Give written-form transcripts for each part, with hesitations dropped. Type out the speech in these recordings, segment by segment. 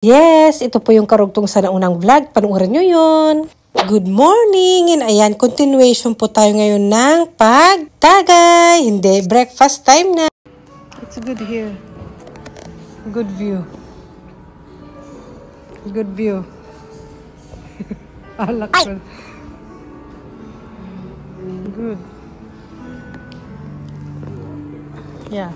Yes, ito po yung karugtong sa naunang vlog. Panuorin nyo yun. Good morning! And ayan, continuation po tayo ngayon ng pagtagay. Hindi, breakfast time na. It's good here. Good view. Good view. Alak ko. Good. Yeah.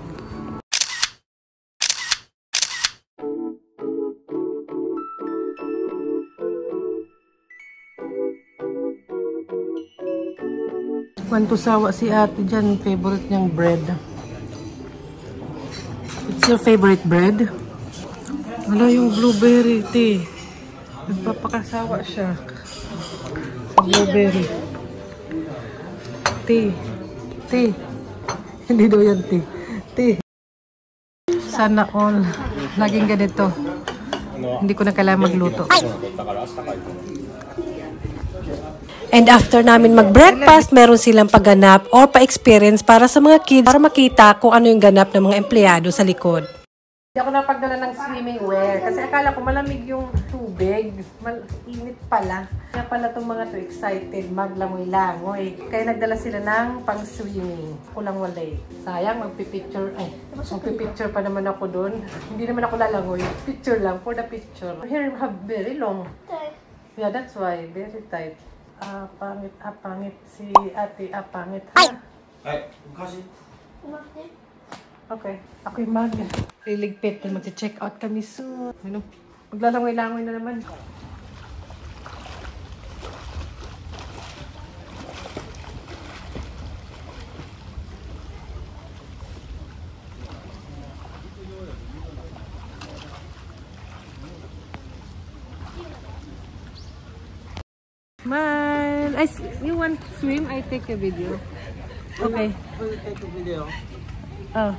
Mantusawa si ate dyan. Favorite niyang bread. It's your favorite bread? Wala yung blueberry, te. Nagpapakasawa siya. Sa blueberry. Te. Te. Hindi daw yan, te. Te. Sana all. Laging ganito. Hindi ko na kailangan magluto. And after namin mag-breakfast, meron silang pagganap or pa-experience para sa mga kids para makita kung ano yung ganap ng mga empleyado sa likod. Hindi ako napagdala ng swimming wear kasi akala ko malamig yung tubig. Init pala. Kaya pala itong mga to excited maglangoy-langoy. Kaya nagdala sila ng pang-swimming. Kulang walay. Sayang, magpipicture. Ay, magpipicture pa naman ako doon. Hindi naman ako lalangoy. Picture lang for the picture. Here you have very long. Yeah, that's why. Very tight. Pangit si ate, pangit ha? Ay, kasi. Okay, ako yung liligpit na mag-check out kami soon. Ano? Maglalangoy-langoy na naman. Man, you want to swim? I take a video. Okay. Will take a video. Oh.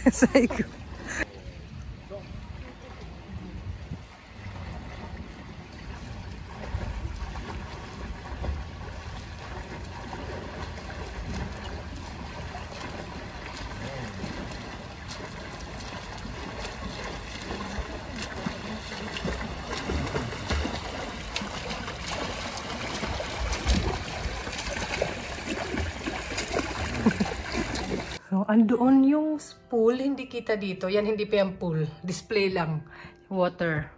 Psycho. Andoon yung pool, hindi kita dito. Yan, hindi pa yung pool. Display lang. Water.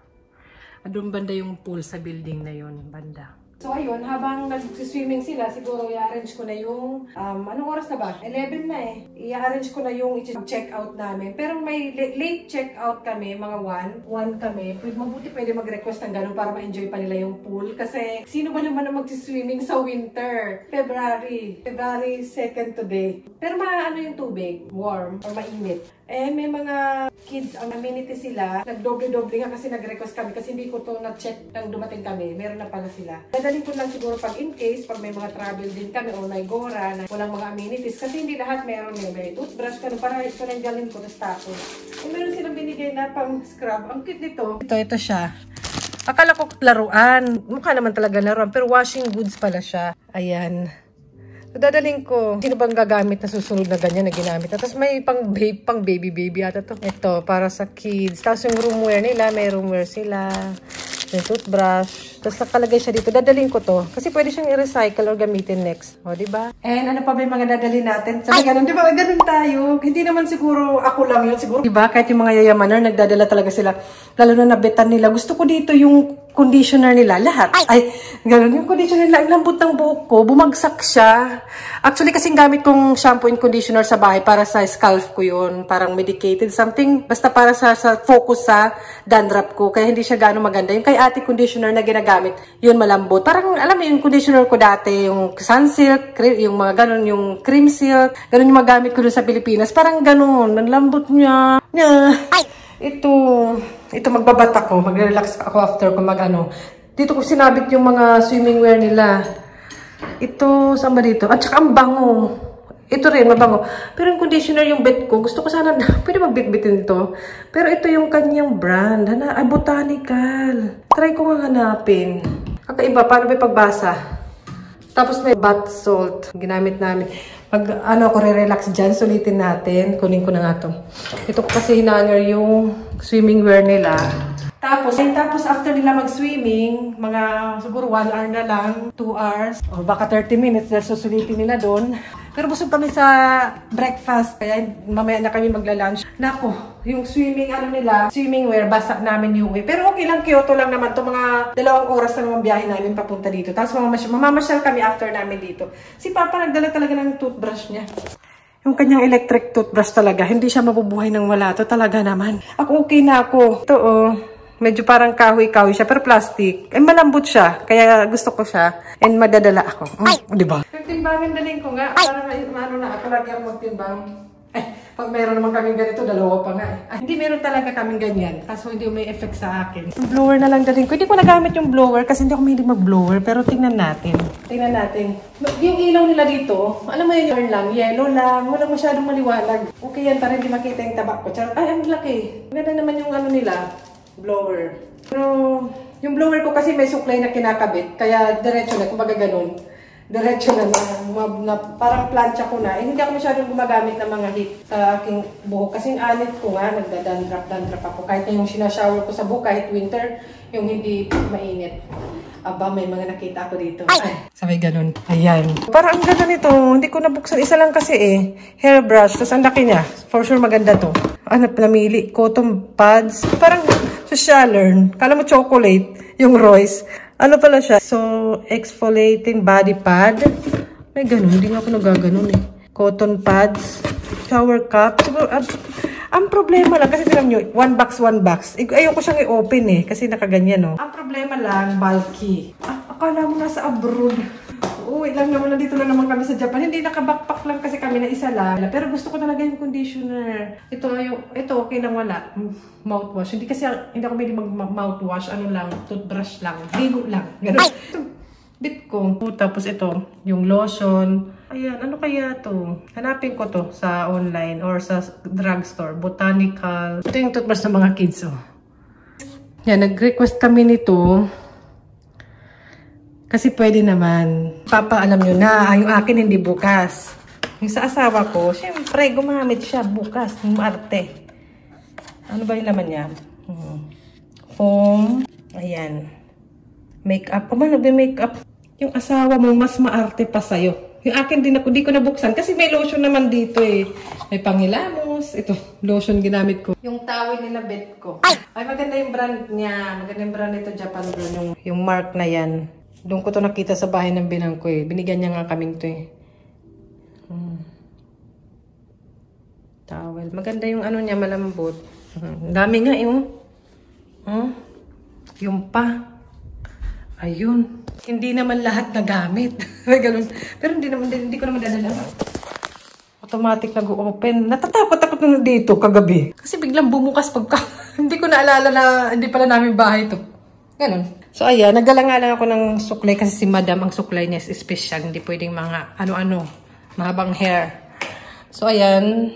Andoon banda yung pool sa building na yun. Banda. So ayun, habang nag-swimming sila, siguro i-arrange ko na yung, anong oras na ba? 11 na eh. I-arrange ko na yung check-out namin. Pero may late check-out kami, mga 1 kami. Mabuti pwede mag-request ng ganun para ma-enjoy pa nila yung pool. Kasi sino ba naman ang mag-swimming sa winter? February 2nd today. Pero ano yung tubig? Warm or mainit. Eh, may mga kids, ang amenities sila. Nagdoble-doble nga kasi nag-request kami kasi hindi ko to na-check nang dumating kami. Meron na pala sila. Dadalhin ko lang siguro pag in case, pag may mga travel din kami o may gora na walang mga amenities. Kasi hindi lahat meron. May toothbrush ka para ito lang galing ko na status. Kung meron silang binigay na pang scrub, ang cute nito. Ito siya. Akala ko laruan. Mukha naman talaga laruan. Pero washing goods pala siya. Ayan. Dadaling ko, sino bang gagamit na susunod na ganyan na ginamit? Tapos may pang baby ata to. Ito, para sa kids. Tapos yung roomwear nila, may roomwear sila. May toothbrush. Tapos nakalagay siya dito. Dadaling ko to. Kasi pwede siyang i-recycle or gamitin next. O, diba? And ano pa ba yung mga dadalhin natin? Sabi ganun, diba? Ganun tayo. Hindi naman siguro ako lang yun. Siguro, diba? Kahit yung mga yayamaner, nagdadala talaga sila. Lalo na nabetan nila. Gusto ko dito yung conditioner nila, lahat. Ay, gano'n yung conditioner nila. Ang lambot ng buhok ko, bumagsak siya. Actually, kasing gamit kong shampoo and conditioner sa bahay para sa scalp ko yun. Parang medicated something. Basta para sa focus sa dandruff ko. Kaya hindi siya gano'ng maganda. Yung kay ate conditioner na ginagamit, yun malambot. Parang, alam mo, yung conditioner ko dati, yung Sunsilk, yung mga gano'n, yung cream silk, gano'n yung magamit ko dun sa Pilipinas. Parang gano'n, ang lambot niya. Ito magbabat ako, magre-relax ako after ko mag-ano. Dito ko sinabit yung mga swimming wear nila. Ito, saan ba dito? At saka ang bango. Ito rin, mabango. Pero yung conditioner, yung bet ko, gusto ko sana, pwede magbit-bitin ito. Pero ito yung kanyang brand. Botanical. Try ko nga hanapin. Kakaiba, paano ba pagbasa? Tapos may bath salt. Ginamit namin. Pag ako re-relax dyan, sulitin natin. Kunin ko na nga to. Ito ko kasi hinanger yung swimming wear nila. Tapos after nila mag-swimming, mga siguro 1 hour na lang, 2 hours, o baka 30 minutes dahil susulitin nila doon. Pero busog kami sa breakfast, kaya mamaya na kami magla-lunch. Nako, yung swimming swimming wear, basa namin yung uwi. Pero okay lang, Kyoto lang naman to, mga 2 oras na naman biyahe namin papunta dito. Tapos mamamasyal kami after namin dito. Si Papa nagdala talaga ng toothbrush niya. Yung kanyang electric toothbrush talaga, hindi siya mabubuhay ng wala. To talaga naman. Ako okay na ako. Ito medyo parang kahoy-kahoy siya, pero plastic. Malambot siya, kaya gusto ko siya. And madadala ako. Diba? Timbangan daling ko nga. Para ano na, ako lagi ako magtimbang. Pag meron naman kaming ganito, 2 pa nga. Hindi meron talaga kaming ganyan. Kaso hindi may effect sa akin. Yung blower na lang daling ko. Hindi ko nagamit yung blower kasi hindi ako mahilig mag-blower. Pero tingnan natin. Yung ilaw nila dito, alam mo yun, lang, yellow lang. Walang masyadong maliwalag. Okay yan, para hindi makita yung tabak ko. Ay, ang laki. Ganda naman yung nila, blower. Pero yung blower ko kasi may suklay na kinakabit. Kaya diretso na, kumbaga ganun. Diretso na parang plancha ko na. Hindi ako masyadong gumagamit ng mga heat sa aking buhok. Kasi yung anit ko nga, nagda-dandruff ako. Kahit na yung sinashower ko sa buhok, kahit winter, yung hindi mainit. Aba, may mga nakita ako dito. Ay, sabay ganun. Ayan. Parang ang ganda nito. Hindi ko nabuksan. Isa lang kasi hairbrush. Tapos ang laki niya. For sure maganda to. Namili. Cotton pads. Parang Socialern. Kala mo chocolate. Yung Royce. Ano pala siya? So, exfoliating body pad. May ganun. Hindi nga ako nagaganon Cotton pads. Shower cup. Siguro, ang problema lang, kasi tinan nyo, 1 box. Ayoko siyang i-open kasi nakaganyan Ang problema lang, bulky. Akala mo nasa abroad. Uwi lang naman, nandito lang naman kami sa Japan. Hindi, naka-backpack lang kasi kami na isa lang. Pero gusto ko talaga yung conditioner. Ito okay lang wala. Mouthwash. Hindi ako pwede mag-mouthwash. Ano lang, toothbrush lang. Ligo lang. Ganun. Ito, bit ko. Tapos ito, yung lotion. Ayan, ano kaya to? Hanapin ko to sa online or sa drugstore. Botanical. Ito yung toothbrush ng mga kids. Yan, nag-request kami nito. Kasi pwede naman. Papa, alam nyo na, yung akin hindi bukas. Yung sa asawa ko, syempre, gumamit siya bukas. Yung arte. Ano ba yung laman niya? Foam. Ayan. Makeup. Kung ba nagbe-makeup? Yung asawa mo, mas maarte pa sa'yo. Yung akin din ako, di ko nabuksan. Kasi may lotion naman dito May pangilamos. Ito, lotion ginamit ko. Yung towel nila bet ko. Ay, maganda yung brand niya. Maganda yung brand nito, Japan brand. Yung mark na yan. Doon ko to nakita sa bahay ng binang ko Binigyan niya nga kaming to Towel. Maganda yung ano niya, malambot. Dami nga yung pa. Ayun. Hindi naman lahat nagamit. Ganun. Pero hindi ko naman dadala. Automatic nag-open. Natatakot ako dito kagabi. Kasi biglang bumukas pagka. Hindi ko naalala na hindi pala namin bahay to. Ganun. So, ayan. Nagdala nga lang ako ng suklay kasi si Madam, ang suklay niya is special. Hindi pwedeng mga ano-ano. Mahabang hair. So, ayan.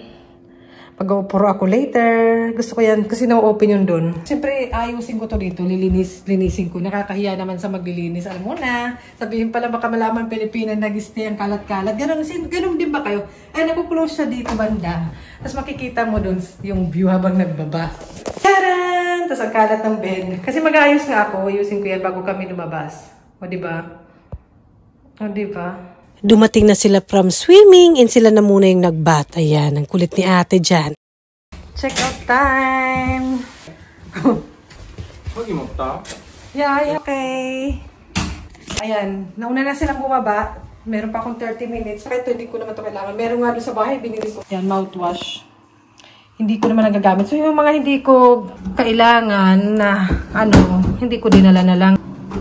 Pag-upuro ako later. Gusto ko yan kasi na-open yun dun. Siyempre, ayusin ko to dito. Linisin ko. Nakakahiya naman sa maglilinis. Alam mo na. Sabihin pala baka malaman Pilipinas nag-stay ang kalat-kalat. Ganun din ba kayo? Ay, nakuklose siya dito banda. Tapos makikita mo dun yung view habang nagbaba. Taran! Tapos ang kalat ng bed. Kasi mag-aayos nga ako. Ayusin ko yan bago kami lumabas. O, diba? O, diba? Dumating na sila from swimming and sila na muna yung nag-bath. Ayan, ang kulit ni ate dyan. Check out time! Pagi mo ta? Yeah, okay. Ayan, nauna na silang bumaba. Meron pa akong 30 minutes. Kaya ito, hindi ko naman ito kailangan. Meron nga doon sa bahay, binili ko. Ayan, mouthwash. Hindi ko naman nagagamit. So, yung mga hindi ko kailangan na, hindi ko dinala na lang.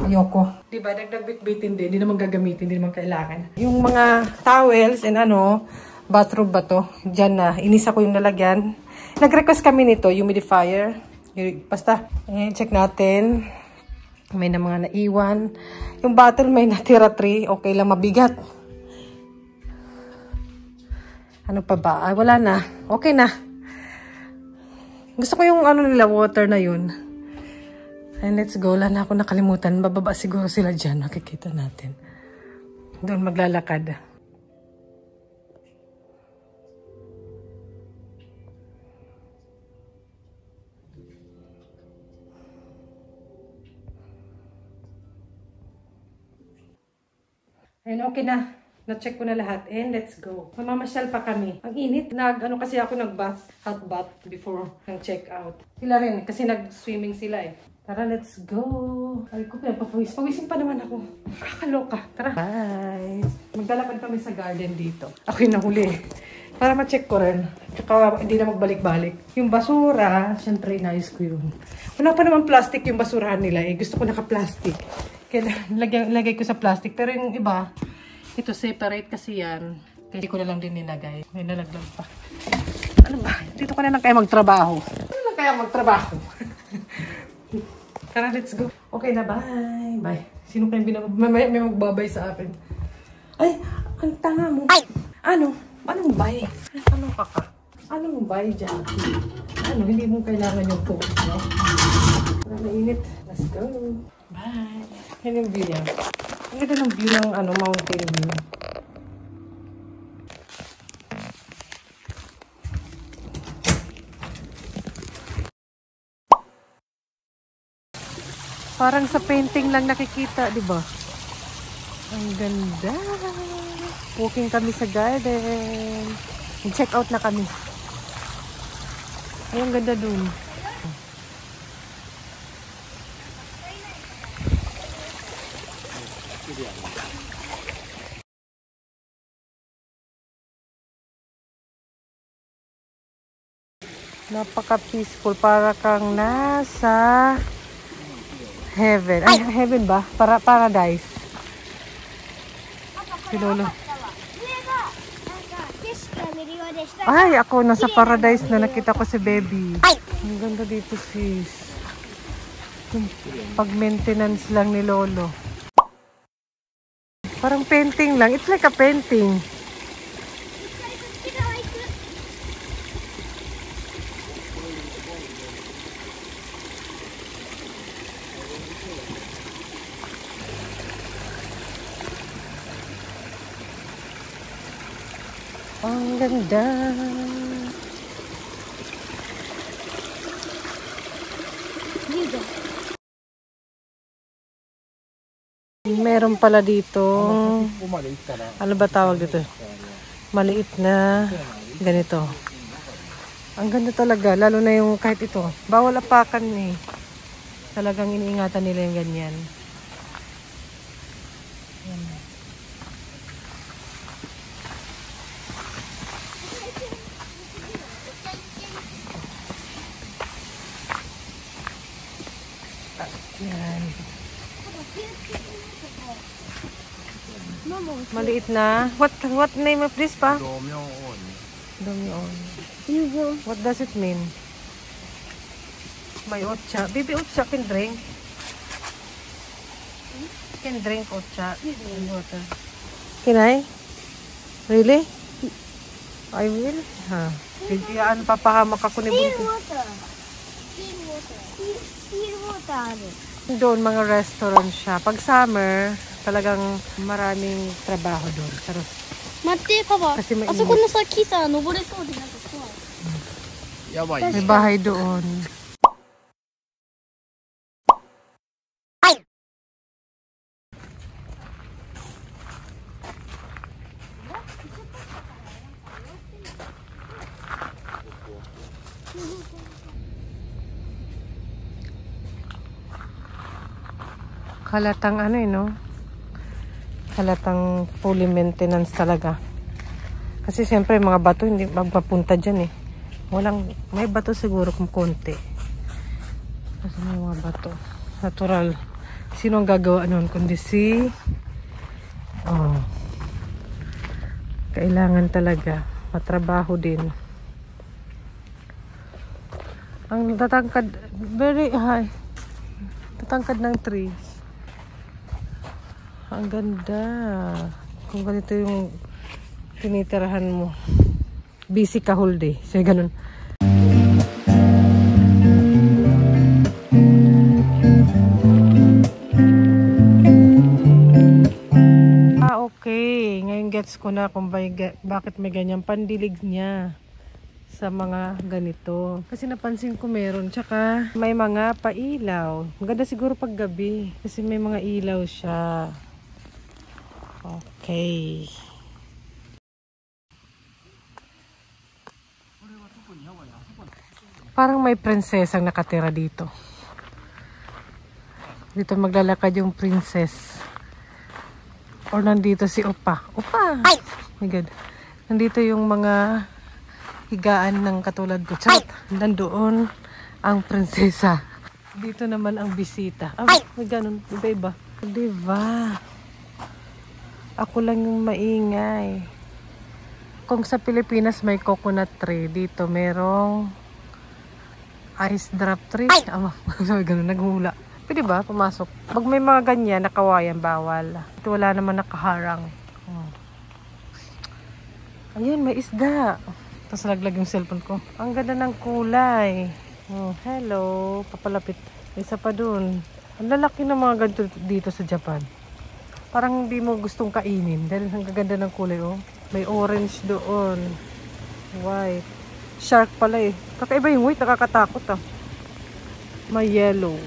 Ayoko. Diba, nagdagbit-bitin din. Hindi naman gagamitin, hindi naman kailangan. Yung mga towels and bathrobe ba to? Diyan na. Inisa ko yung nalagyan. Nag-request kami nito, humidifier. Basta, check natin. May na mga naiwan. Yung bottle may natira 3. Okay lang, mabigat. Ano pa ba? Ay, wala na. Okay na. Gusto ko yung nila, water na yun. And let's go. Wala na ako nakalimutan. Bababa siguro sila dyan. Makikita natin. Doon maglalakad. And okay na. Na-check ko na lahat. And let's go. Mamamasyal pa kami. Ang init. Kasi ako nag-bath, hot bath before ng check out. Sila rin. Kasi nag-swimming sila eh. Tara, let's go. Ay ko, pinapapawis. Pawisin pa naman ako. Kakaloka. Tara. Bye. Maglalakad kami sa garden dito. Ako yung nahuli. Para ma-check ko rin. Tsaka hindi na magbalik-balik. Yung basura, syempre inayos ko yun. Wala pa naman plastic yung basurahan nila eh. Gusto ko naka-plastic. Kaya lagay ko sa plastic. Pero yung iba, ito separate kasi yan. Kaya ko na lang din nilagay. May nalaglag pa. Ano ba? Dito ko na lang kaya magtrabaho. Ano lang kaya magtrabaho? Tara, let's go. Okay na, bye. Bye. Sino kayong may magbabay sa akin? Ay, ang tanga mo. Ay! Anong bye? Anong kaka? Anong bye, Jackie? Hindi mo kailangan yung phone, no? Mainit. Let's go. Bye. Yan yung view niya. Ang ganda ng view ng mountain view. Parang sa painting lang nakikita, di ba? Ang ganda. Walking kami sa garden. Check out na kami. Ay, ang ganda dun. Napaka-peaceful. Para kang nasa heaven. Ay, heaven ba? Paradise. Si Lolo. Ay, ako nasa paradise na nakita ko si baby. Ang ganda dito, sis. Pag-maintenance lang ni Lolo. Parang painting lang. It's like a painting. Ang ganda. Meron pala dito. Ano ba tawag dito? Maliit na ganito. Ang ganda talaga. Lalo na yung kahit ito. Bawal apakan eh. Talagang iniingatan nila yung ganyan. Yan. Maliit na. What name of this pa? Domyeon. Domyeon. What does it mean? May otcha. Baby otcha can drink. Can drink otcha. Water. Can I? Really? I will? Ha. Kaya papahamak ako ni Bunti. Doon mga restaurant siya. Pag summer, talagang maraming trabaho doon. Pero, Mate, papa. Kasi mainit. あそこのさ、木さ、登れそうでなんか怖い。やばい。 may bahay doon. Halatang ano no? Halatang fully maintenance talaga. Kasi siyempre mga bato hindi magpapunta dyan eh. May bato siguro kung konti. Kasi may mga bato. Natural. Sino ang gagawa nun? Kundi kailangan talaga. Matrabaho din. Ang tatangkad, very high. Tatangkad ng trees. Ang ganda. Kung ganito yung tinitirahan mo. Busy ka whole day. So, ganun. Okay. Ngayon gets ko na kung bakit may ganyang pandilig niya sa mga ganito. Kasi napansin ko meron. Tsaka may mga pailaw. Maganda siguro pag gabi. Kasi may mga ilaw siya. Okay. Parang may prinsesang nakatira dito. Dito maglalakad yung princess. Or nandito si Opa. Opa! Oh my God. Nandito yung mga higaan ng katulad ko. Chat! Nandoon ang prinsesa. Dito naman ang bisita. May ganun. Iba-iba. Diba? Ako lang yung maingay. Kung sa Pilipinas may coconut tree, dito merong ice drop tree. Ganun, naghula. Pwede ba? Pumasok. Pag may mga ganyan, nakawayan, bawal. Ito wala naman nakaharang. Ayun, may isda. Tapos laglag yung cellphone ko. Ang ganda ng kulay. Hello. Papalapit. Isa pa dun. Ang lalaki ng mga ganito dito sa Japan. Parang hindi mo gustong kainin dahil ang gaganda ng kulay, oh. May orange doon. White. Shark pala eh. Kakaiba yung white, nakakatakot ah. May yellow.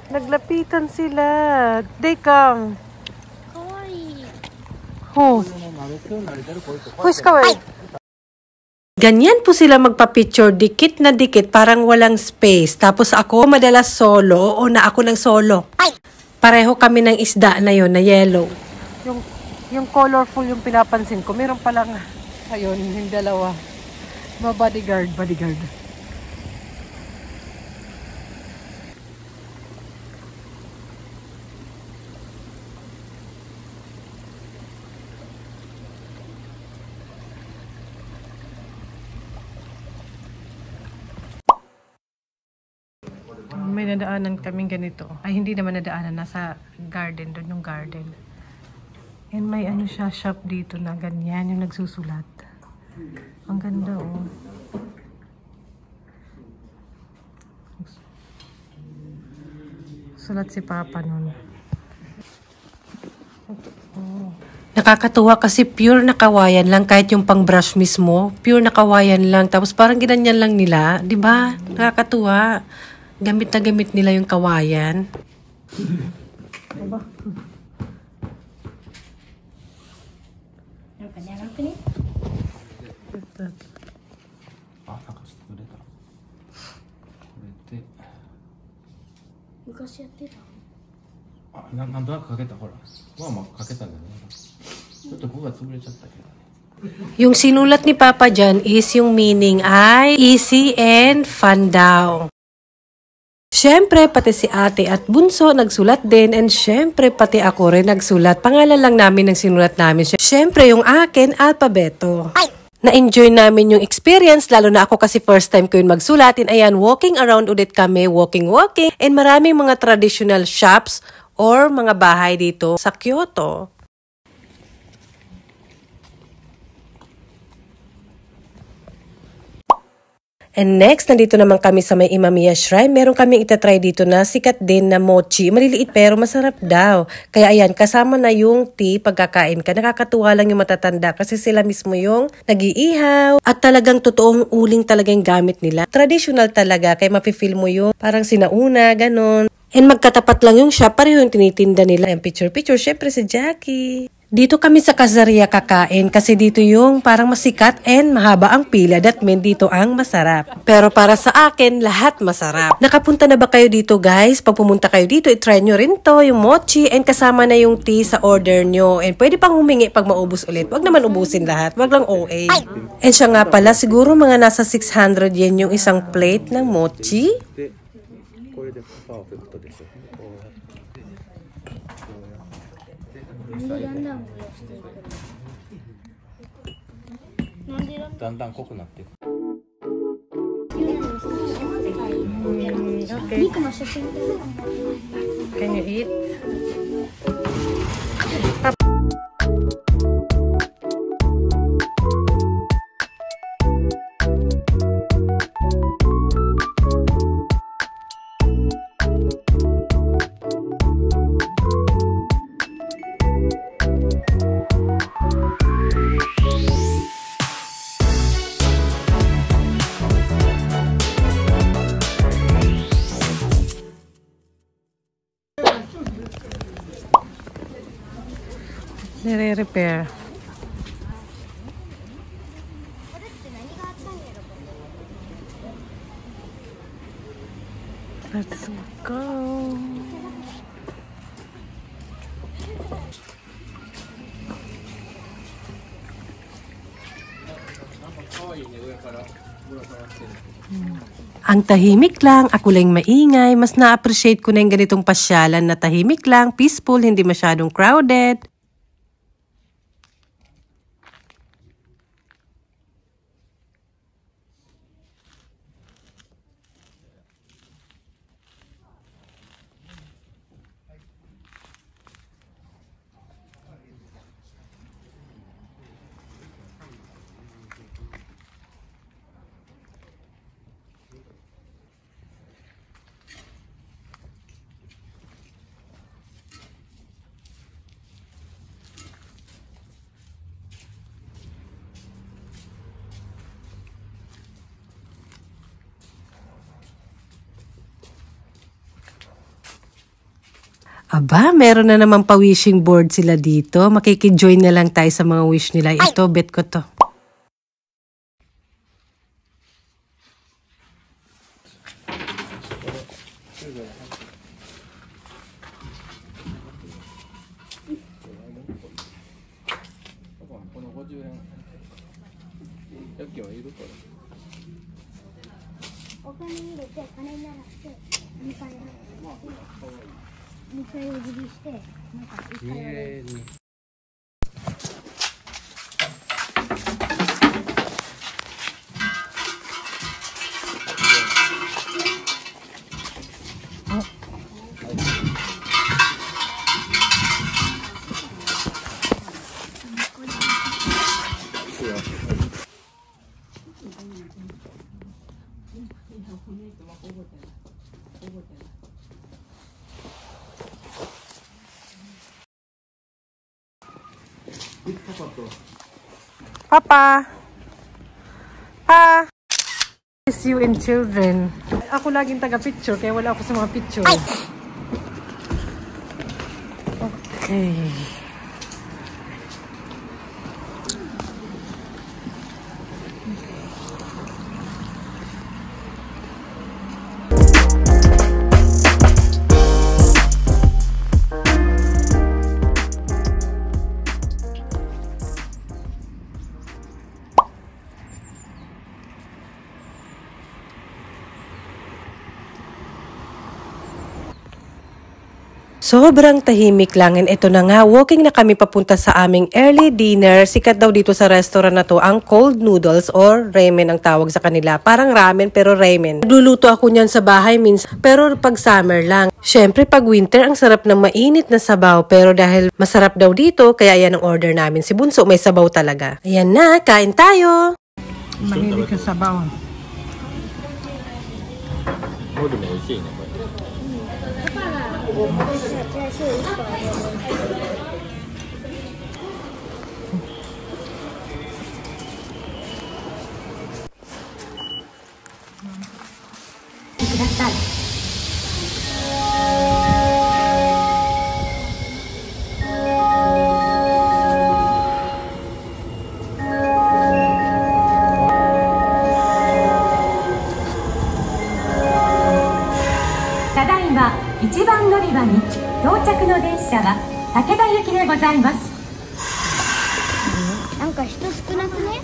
Naglapitan sila. They come. Kawaii. Who's kawaii? Ganyan po sila magpa-picture, dikit na dikit, parang walang space. Tapos ako madalas solo, o na ako ng solo. Pareho kami ng isda na yon na yellow. Yung colorful yung pinapansin ko. Meron palang, ayun, yung dalawa. Mga bodyguard. May nadaanan kaming ganito. Ay, hindi naman nadaanan. Nasa garden. Doon yung garden. And may ano siya, shop dito na ganyan. Yung nagsusulat. Ang ganda, oh. Sulat si Papa nun. Oh. Nakakatuwa kasi pure na kawayan lang, kahit yung pang brush mismo, pure na kawayan lang. Tapos parang ginanyan lang nila. Diba? Nakakatuwa. Gamit na gamit nila yung kawayan. Aba.昔やってた。なんとなくかけたほら。まあかけたんだよね。ちょっとここが潰れちゃったけどね。 Yung sinulat ni Papa dyan is yung meaning ay easy and fun daw. Siyempre, pati si ate at bunso nagsulat din, and siyempre, pati ako rin nagsulat. Pangalan lang namin ng sinulat namin. Siyempre, yung akin, alpabeto. Na-enjoy namin yung experience, lalo na ako kasi first time ko yun magsulatin. Ayan, walking around ulit kami, walking. And maraming mga traditional shops or mga bahay dito sa Kyoto. And next, nandito naman kami sa may Imamiya Shrine. Meron kaming itatry dito na sikat din na mochi. Maliliit pero masarap daw. Kaya ayan, kasama na yung tea pagkakain ka. Nakakatuwa lang yung matatanda kasi sila mismo yung nag-iihaw. At talagang totoong uling talaga yung gamit nila. Traditional talaga, kaya mafe-feel mo yung parang sinauna, ganon. And magkatapat lang yung shop, pareho yung tinitinda nila. Yung picture-picture, syempre si Jackie. Dito kami sa Kazaria kakain kasi dito yung parang masikat and mahaba ang pila. That means dito ang masarap. Pero para sa akin, lahat masarap. Nakapunta na ba kayo dito guys? Pag pumunta kayo dito, itry nyo rin to, yung mochi and kasama na yung tea sa order nyo. And pwede pang humingi pag maubos ulit. Wag naman ubusin lahat. Wag lang OA. And siya nga pala, siguro mga nasa 600 yen yung isang plate ng mochi. これでパーフェクトでしょ。だんだん濃くなっていく。Okay. Can you eat? Nire-repair. Let's go. Ang tahimik lang, ako lang maingay. Mas na-appreciate ko na yung ganitong pasyalan na tahimik lang, peaceful, hindi masyadong crowded. Aba, meron na naman pa-wishing board sila dito. Makikijoin na lang tayo sa mga wish nila. Ito, bet ko to. Papa! Pa! It's you and children. Ako laging taga-picture, kaya wala ako sa mga picture. Okay. Sobrang tahimik lang and ito na nga, walking na kami papunta sa aming early dinner. Sikat daw dito sa restaurant na to ang cold noodles or ramen ang tawag sa kanila. Parang ramen pero ramen. Nagluluto ako niyan sa bahay minsan pero pag summer lang. Syempre pag winter ang sarap ng mainit na sabaw pero dahil masarap daw dito kaya yan ang order namin. Si Bunso may sabaw talaga. Ayan na, kain tayo! Mahilig ka sabaw. ホルモン美味しいねこれ。ください。ただいま1番乗り場に到着の電車は武田行きでございます。なんか人少なくね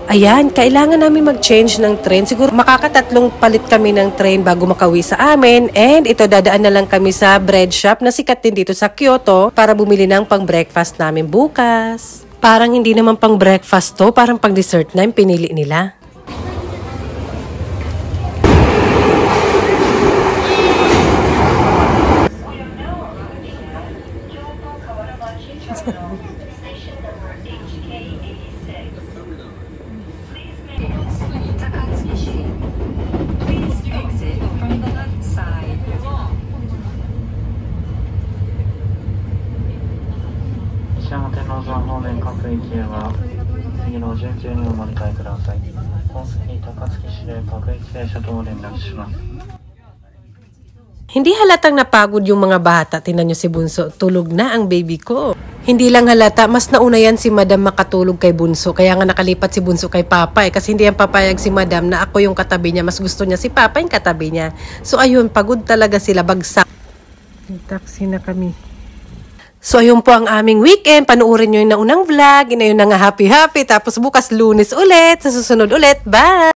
？Ayan, kailangan namin mag-change ng train. Siguro makakatatlong palit kami ng train bago makauwi sa amin. And ito, dadaan na lang kami sa bread shop na sikat din dito sa Kyoto para bumili ng pang-breakfast namin bukas. Parang hindi naman pang-breakfast to, parang pang-dessert na yung pinili nila. Hindi halatang napagod yung mga bata. Tingnan nyo si Bunso, tulog na ang baby ko. Hindi lang halata, mas nauna yan si Madam makatulog kay Bunso. Kaya nga nakalipat si Bunso kay Papa kasi hindi yan papayag si Madam na ako yung katabi niya. Mas gusto niya si Papa yung katabi niya. So ayun, pagod talaga sila, bagsak. Taxi na kami. So ayun po ang aming weekend. Panuorin nyo yung naunang vlog. Inayon na nga happy-happy. Tapos bukas Lunes ulit. Sa susunod ulit. Bye!